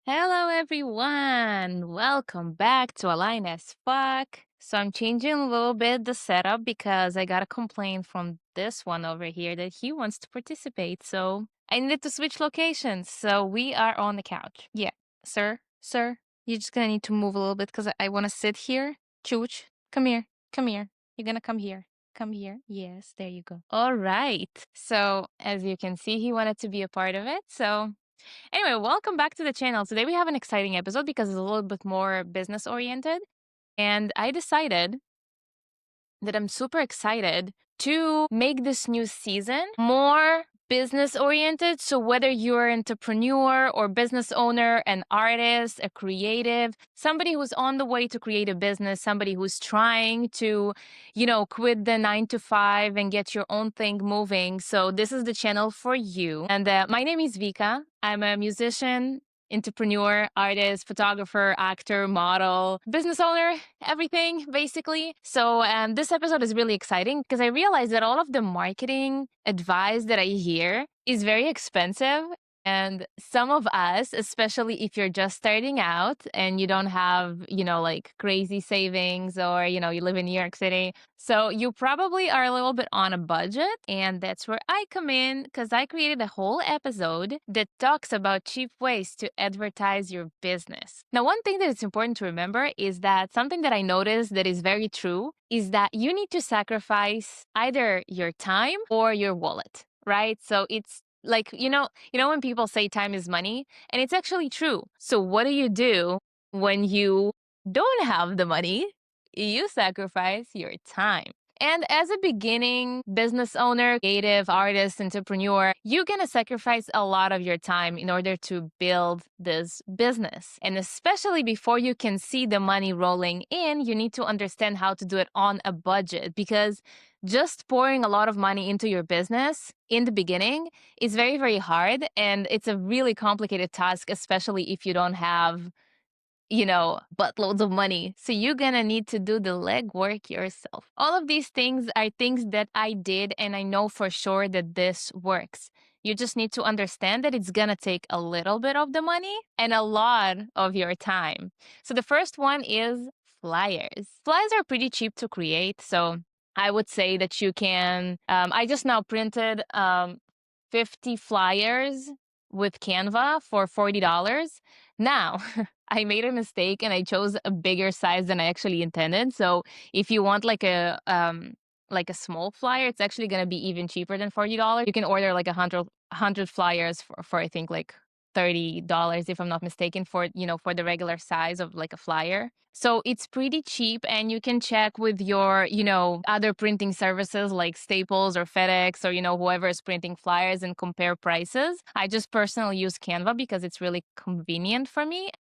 Hello, everyone. Welcome back to Align as Fuck. So I'm changing a little bit the setup because I got a complaint from this one over here that he wants to participate. So I needed to switch locations. So we are on the couch. Yeah, sir, you're just gonna need to move a little bit because I want to sit here. Chooch, come here, come here. You're gonna come here. Come here. Yes, there you go. All right. So as you can see, he wanted to be a part of it. So anyway, welcome back to the channel. Today we have an exciting episode because it's a little bit more business oriented. And I decided that I'm super excited to make this new season more business oriented. So whether you're an entrepreneur or business owner, an artist, a creative, somebody who's on the way to create a business, somebody who's trying to, quit the 9 to 5 and get your own thing moving. So this is the channel for you. And my name is Vika. I'm a musician, entrepreneur, artist, photographer, actor, model, business owner, everything basically. So this episode is really exciting because I realized that all of the marketing advice that I hear is very expensive. And some of us, especially if you're just starting out and you don't have, like crazy savings or, you live in New York City. So you probably are a little bit on a budget. And that's where I come in because I created a whole episode that talks about cheap ways to advertise your business. Now, one thing that is important to remember is that something that I noticed that is very true is that you need to sacrifice either your time or your wallet, right? So it's like, when people say time is money, and it's actually true. So what do you do when you don't have the money? You sacrifice your time. And as a beginning business owner, creative artist, entrepreneur, you're going to sacrifice a lot of your time in order to build this business. And especially before you can see the money rolling in, you need to understand how to do it on a budget because just pouring a lot of money into your business in the beginning is very, very hard. And it's a really complicated task, especially if you don't have buttloads of money. So you're gonna need to do the legwork yourself. All of these things are things that I did, and I know for sure that this works. You just need to understand that it's gonna take a little bit of the money and a lot of your time. So the first one is flyers. Flyers are pretty cheap to create. So I would say that you can, I just now printed 50 flyers with Canva for $40. Now, I made a mistake and I chose a bigger size than I actually intended. So if you want like a small flyer, it's actually going to be even cheaper than $40. You can order like 100 flyers for I think like $30 if I'm not mistaken for the regular size of like a flyer. So it's pretty cheap and you can check with your, other printing services like Staples or FedEx or, whoever is printing flyers and compare prices. I just personally use Canva because it's really convenient for me.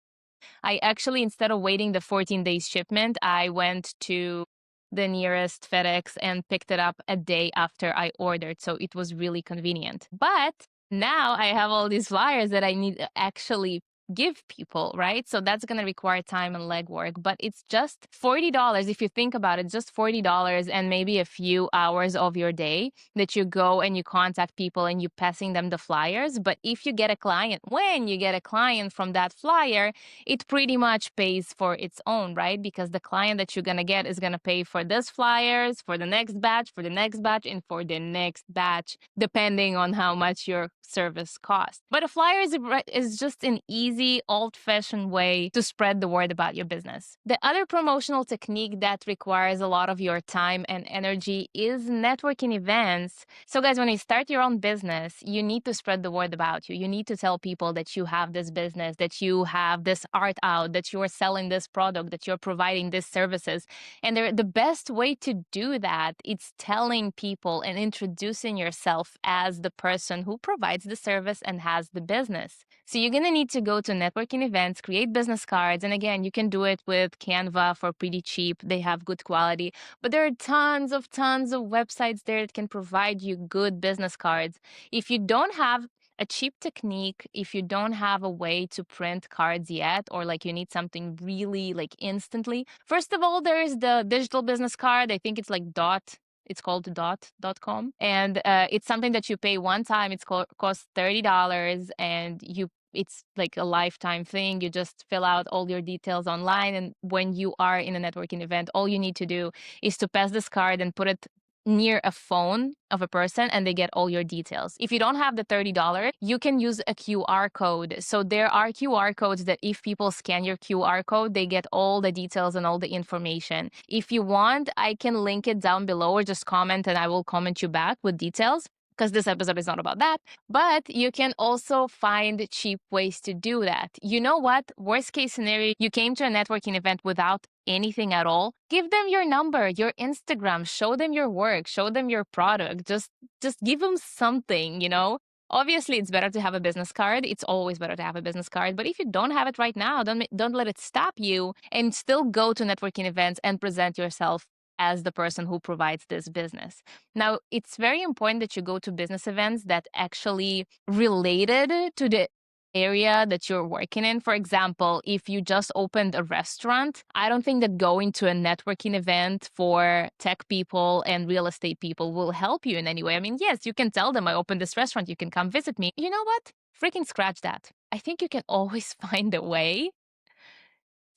I actually, instead of waiting the 14 days shipment, I went to the nearest FedEx and picked it up a day after I ordered. So it was really convenient. But now I have all these flyers that I need to actually give people, right? So that's going to require time and legwork, but it's just $40. If you think about it, just $40 and maybe a few hours of your day that you go and you contact people and you passing them the flyers. But if you get a client, when you get a client from that flyer, it pretty much pays for its own, right? Because the client that you're going to get is going to pay for this flyers, for the next batch, for the next batch, and for the next batch, depending on how much your service costs. But a flyer is just an easy, old-fashioned way to spread the word about your business. The other promotional technique that requires a lot of your time and energy is networking events. So guys, when you start your own business, you need to spread the word about you. You need to tell people that you have this business, that you have this art out, that you are selling this product, that you're providing these services. And the best way to do that is telling people and introducing yourself as the person who provides the service and has the business. So you're going to need to go to networking events, create business cards. And again, you can do it with Canva for pretty cheap. They have good quality, but there are tons of websites there that can provide you good business cards. If you don't have a cheap technique, if you don't have a way to print cards yet, or like you need something really like instantly, first of all, there is the digital business card. I think it's like it's called dot.com. And it's something that you pay one time. Costs $30 and you it's like a lifetime thing. You just fill out all your details online. And when you are in a networking event, all you need to do is to pass this card and put it near a phone of a person and they get all your details. If you don't have the $30, you can use a QR code. So there are QR codes that if people scan your QR code, they get all the details and all the information. If you want, I can link it down below or just comment and I will comment you back with details because this episode is not about that. But you can also find cheap ways to do that. You know what? Worst case scenario, you came to a networking event without anything at all. Give them your number, your Instagram, show them your work, show them your product. Just give them something, you know? Obviously, it's better to have a business card. It's always better to have a business card. But if you don't have it right now, don't let it stop you and still go to networking events and present yourself as the person who provides this business. Now, it's very important that you go to business events that actually related to the area that you're working in. For example, if you just opened a restaurant, I don't think that going to a networking event for tech people and real estate people will help you in any way. I mean, yes, you can tell them I opened this restaurant, you can come visit me. You know what? Freaking scratch that. I think you can always find a way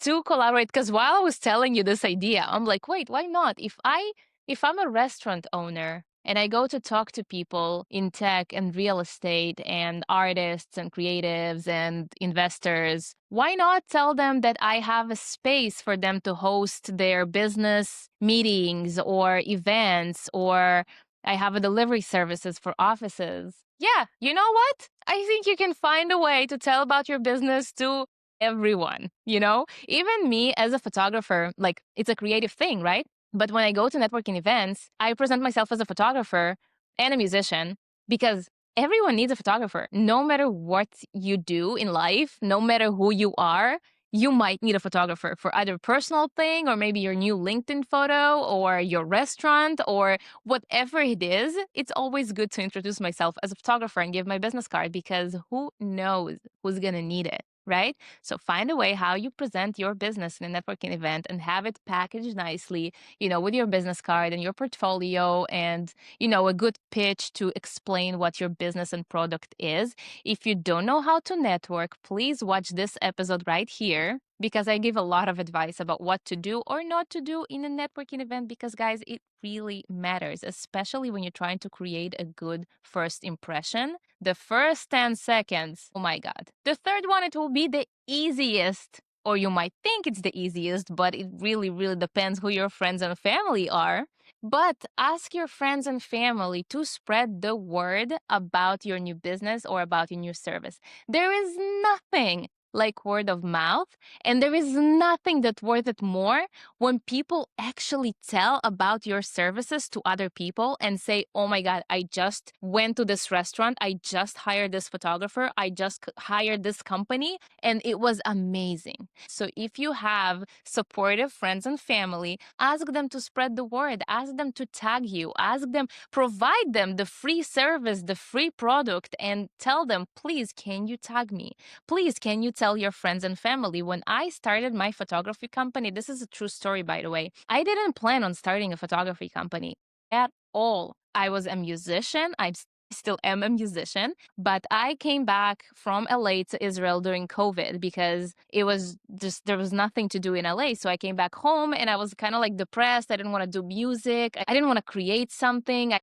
to collaborate, because while I was telling you this idea, I'm like, wait, why not? If I'm a restaurant owner and I go to talk to people in tech and real estate and artists and creatives and investors, why not tell them that I have a space for them to host their business meetings or events, or I have a delivery services for offices? Yeah, you know what? I think you can find a way to tell about your business to everyone, you know? Even me as a photographer, like it's a creative thing, right? But when I go to networking events, I present myself as a photographer and a musician because everyone needs a photographer. No matter what you do in life, no matter who you are, you might need a photographer for either personal thing or maybe your new LinkedIn photo or your restaurant or whatever it is. It's always good to introduce myself as a photographer and give my business card because who knows who's going to need it, right? So find a way how you present your business in a networking event and have it packaged nicely, you know, with your business card and your portfolio and, you know, a good pitch to explain what your business and product is. If you don't know how to network, please watch this episode right here because I give a lot of advice about what to do or not to do in a networking event because, guys, it really matters, especially when you're trying to create a good first impression. The first 10 seconds, oh my God. The third one, it will be the easiest, or you might think it's the easiest, but it really, really depends who your friends and family are. But ask your friends and family to spread the word about your new business or about your new service. There is nothing like word of mouth, and there is nothing that's worth it more when people actually tell about your services to other people and say, oh my God, I just went to this restaurant, I just hired this photographer, I just hired this company, and it was amazing. So if you have supportive friends and family, ask them to spread the word, ask them to tag you, ask them, provide them the free service, the free product, and tell them, please, can you tag me? Please, can you tell your friends and family? When I started my photography company, this is a true story, by the way, I didn't plan on starting a photography company at all. I was a musician. I still am a musician, but I came back from LA to Israel during COVID because it was just, there was nothing to do in LA. So I came back home and I was kind of like depressed. I didn't want to do music. I didn't want to create something.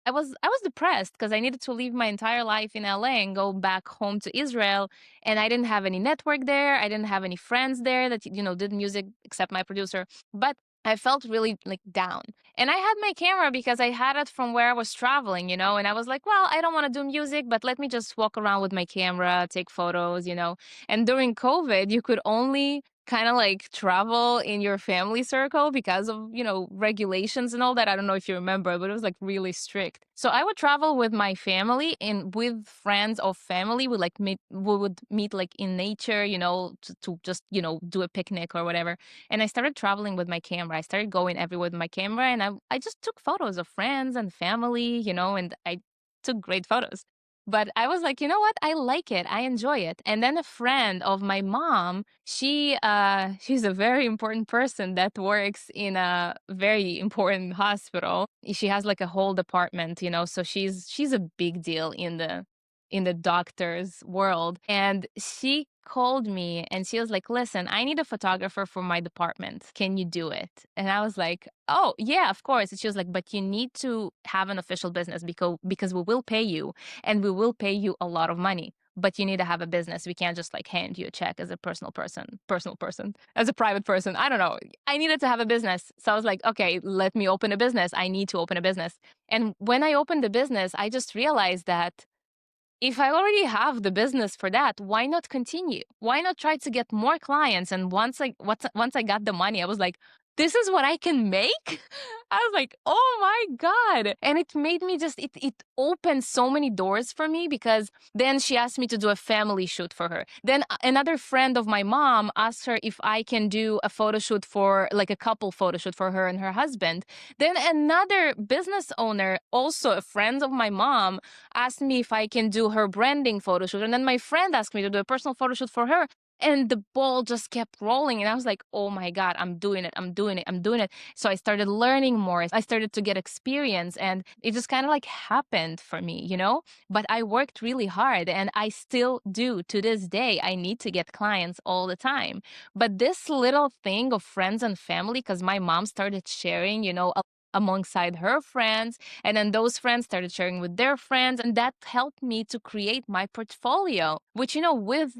I was depressed because I needed to leave my entire life in LA and go back home to Israel, and I didn't have any network there. I didn't have any friends there that did music except my producer. But I felt really like down. And I had my camera because I had it from where I was traveling, and I was like, well, I don't want to do music, but let me just walk around with my camera, take photos. And during COVID, you could only kind of like travel in your family circle because of, regulations and all that. I don't know if you remember, but it was like really strict. So I would travel with my family and with friends of family. We would meet like in nature, to just, do a picnic or whatever. And I started traveling with my camera. I started going everywhere with my camera and I just took photos of friends and family, and I took great photos. But I was like, you know what? I like it. I enjoy it. And then a friend of my mom, she's a very important person that works in a very important hospital. She has like a whole department, so she's a big deal in the doctor's world. And she called me and she was like, listen, I need a photographer for my department. Can you do it? And I was like, oh, yeah, of course. And she was like, but you need to have an official business because we will pay you and we will pay you a lot of money. But you need to have a business. We can't just like hand you a check as a personal person, as a private person. I don't know. I needed to have a business. So I was like, okay, let me open a business. I need to open a business. And when I opened the business, I just realized that if I already have the business for that, why not continue? Why not try to get more clients? And once I got the money, I was like, this is what I can make? I was like, oh my God. And it made me it opened so many doors for me because then she asked me to do a family shoot for her. Then another friend of my mom asked her if I can do a photo shoot for like a couple photo shoot for her and her husband. Then another business owner, also a friend of my mom, asked me if I can do her branding photo shoot. And then my friend asked me to do a personal photo shoot for her. And the ball just kept rolling. And I was like, oh my God, I'm doing it. I'm doing it. I'm doing it. So I started learning more. I started to get experience. And it just kind of like happened for me, you know? But I worked really hard and I still do to this day. I need to get clients all the time. But this little thing of friends and family, because my mom started sharing, you know, alongside her friends, and then those friends started sharing with their friends, and that helped me to create my portfolio, which, you know, with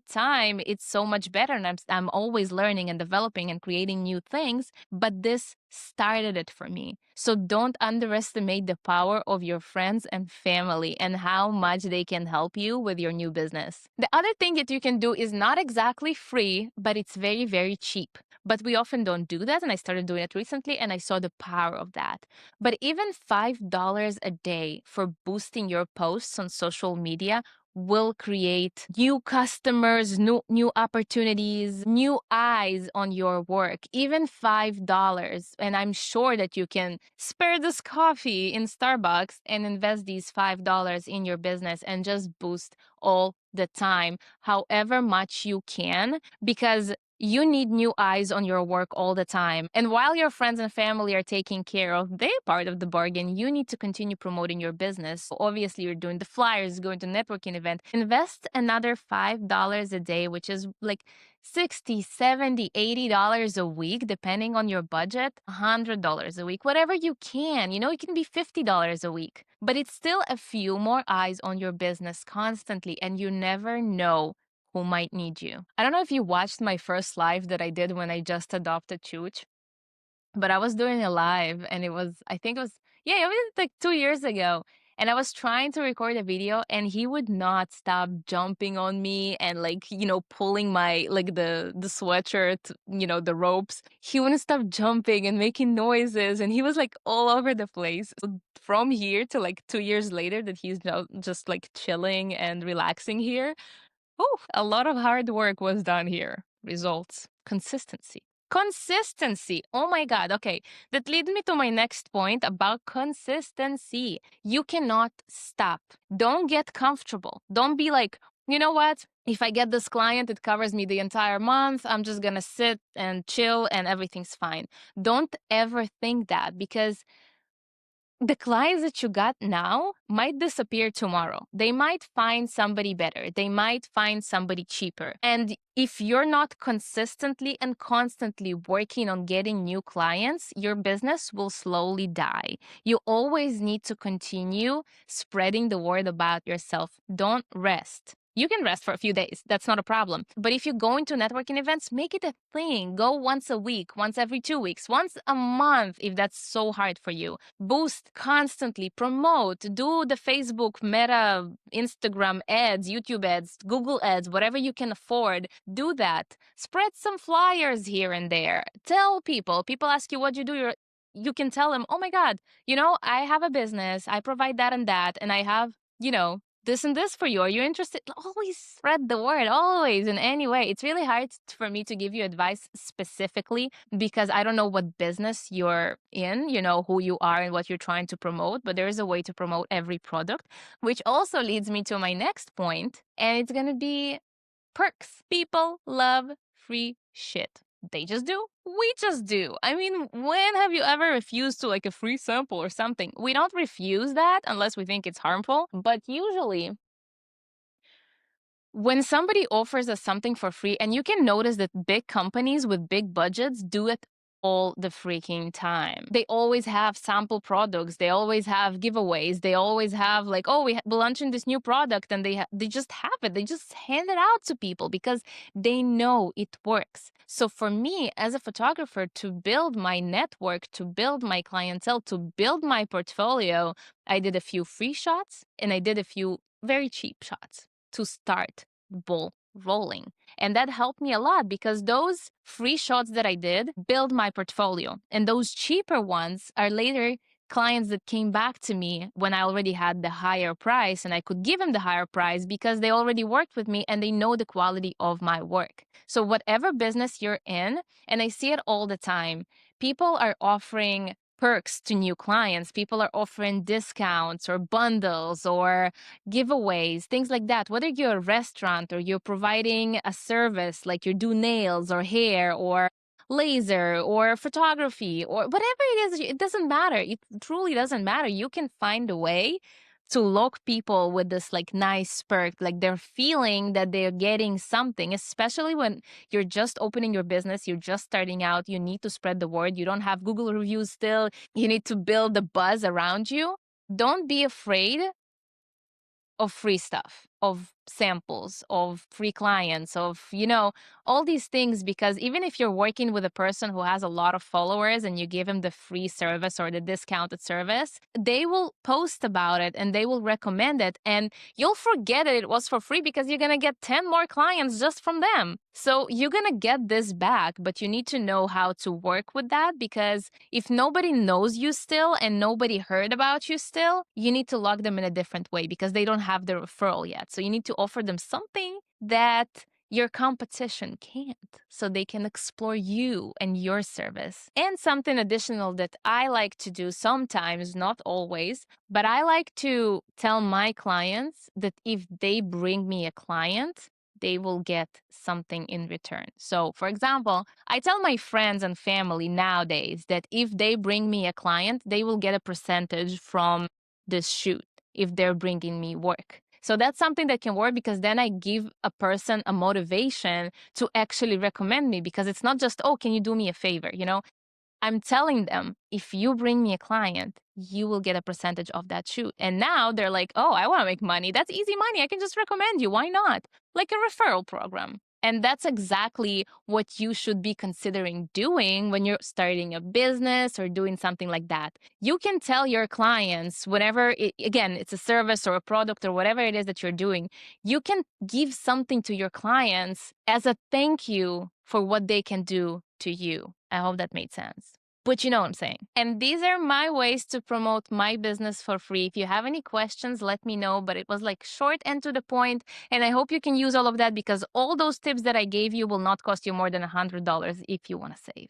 time, it's so much better. And I'm always learning and developing and creating new things. But this started it for me. So don't underestimate the power of your friends and family and how much they can help you with your new business. The other thing that you can do is not exactly free, but it's very, very cheap. But we often don't do that. And I started doing it recently and I saw the power of that. But even $5 a day for boosting your posts on social media will create new customers, new opportunities, new eyes on your work. Even $5. And I'm sure that you can spare this coffee in Starbucks and invest these $5 in your business and just boost all the time, however much you can, because you need new eyes on your work all the time. And while your friends and family are taking care of their part of the bargain, you need to continue promoting your business. So obviously, you're doing the flyers, going to networking event. Invest another $5 a day, which is like $60, $70, $80 a week, depending on your budget, $100 a week, whatever you can. You know, it can be $50 a week, but it's still a few more eyes on your business constantly, and you never know who might need you. I don't know if you watched my first live that I did when I just adopted Chooch, but I was doing a live and I think it was, yeah, it was like 2 years ago. And I was trying to record a video and he would not stop jumping on me and like, you know, pulling my, like the sweatshirt, you know, the ropes. He wouldn't stop jumping and making noises. And he was like all over the place. So from here to like 2 years later that he's just like chilling and relaxing here. Oh, a lot of hard work was done here. Results. Consistency. Consistency. Oh my God. Okay. That leads me to my next point about consistency. You cannot stop. Don't get comfortable. Don't be like, you know what? If I get this client, it covers me the entire month. I'm just going to sit and chill and everything's fine. Don't ever think that because the clients that you got now might disappear tomorrow. They might find somebody better. They might find somebody cheaper. And if you're not consistently and constantly working on getting new clients, your business will slowly die. You always need to continue spreading the word about yourself. Don't rest. You can rest for a few days. That's not a problem. But if you go into networking events, make it a thing. Go once a week, once every 2 weeks, once a month if that's so hard for you. Boost constantly, promote, do the Facebook, Meta, Instagram ads, YouTube ads, Google ads, whatever you can afford. Do that. Spread some flyers here and there. Tell people. People ask you what you do. You can tell them, oh my God, you know, I have a business. I provide that and I have, you know, this and this for you. Are you interested? Always spread the word, always, in any way. It's really hard for me to give you advice specifically because I don't know what business you're in, you know, who you are and what you're trying to promote, but there is a way to promote every product, which also leads me to my next point, and it's going to be perks. People love free shit. They just do. We just do. I mean, when have you ever refused to like a free sample or something? We don't refuse that unless we think it's harmful, but usually When somebody offers us something for free, and you can notice that big companies with big budgets do it all the freaking time. They always have sample products, they always have giveaways, they always have like, oh, we're launching this new product, and they just have it. They just hand it out to people because they know it works. So for me as a photographer, to build my network, to build my clientele, to build my portfolio, I did a few free shots and I did a few very cheap shots to start the ball rolling. And that helped me a lot because those free shots that I did build my portfolio. And those cheaper ones are later clients that came back to me when I already had the higher price, and I could give them the higher price because they already worked with me and they know the quality of my work. So, whatever business you're in, and I see it all the time, people are offering perks to new clients. People are offering discounts or bundles or giveaways, things like that. Whether you're a restaurant or you're providing a service like you do nails or hair or laser or photography or whatever it is, it doesn't matter. It truly doesn't matter. You can find a way to lock people with this like nice perk, like they're feeling that they're getting something, especially when you're just opening your business, you're just starting out, you need to spread the word, you don't have Google reviews still, you need to build the buzz around you. Don't be afraid of free stuff, of samples, of free clients, of, all these things. Because even if you're working with a person who has a lot of followers and you give him the free service or the discounted service, they will post about it and they will recommend it. And you'll forget that it was for free because you're going to get 10 more clients just from them. So you're going to get this back, but you need to know how to work with that, because if nobody knows you still and nobody heard about you still, you need to log them in a different way because they don't have the referral yet. So you need to offer them something that your competition can't, so they can explore you and your service. And something additional that I like to do sometimes, not always, but I like to tell my clients that if they bring me a client, they will get something in return. So, for example, I tell my friends and family nowadays that if they bring me a client, they will get a percentage from this shoot if they're bringing me work. So that's something that can work because then I give a person a motivation to actually recommend me, because it's not just, oh, can you do me a favor? I'm telling them, if you bring me a client, you will get a percentage of that shoot. And now they're like, oh, I want to make money. That's easy money. I can just recommend you. Why not? Like a referral program. And that's exactly what you should be considering doing when you're starting a business or doing something like that. You can tell your clients, whenever, again, it's a service or a product or whatever it is that you're doing, you can give something to your clients as a thank you for what they can do to you. I hope that made sense. But you know what I'm saying. And these are my ways to promote my business for free. If you have any questions, let me know. But it was like short and to the point. And I hope you can use all of that, because all those tips that I gave you will not cost you more than $100 if you want to save.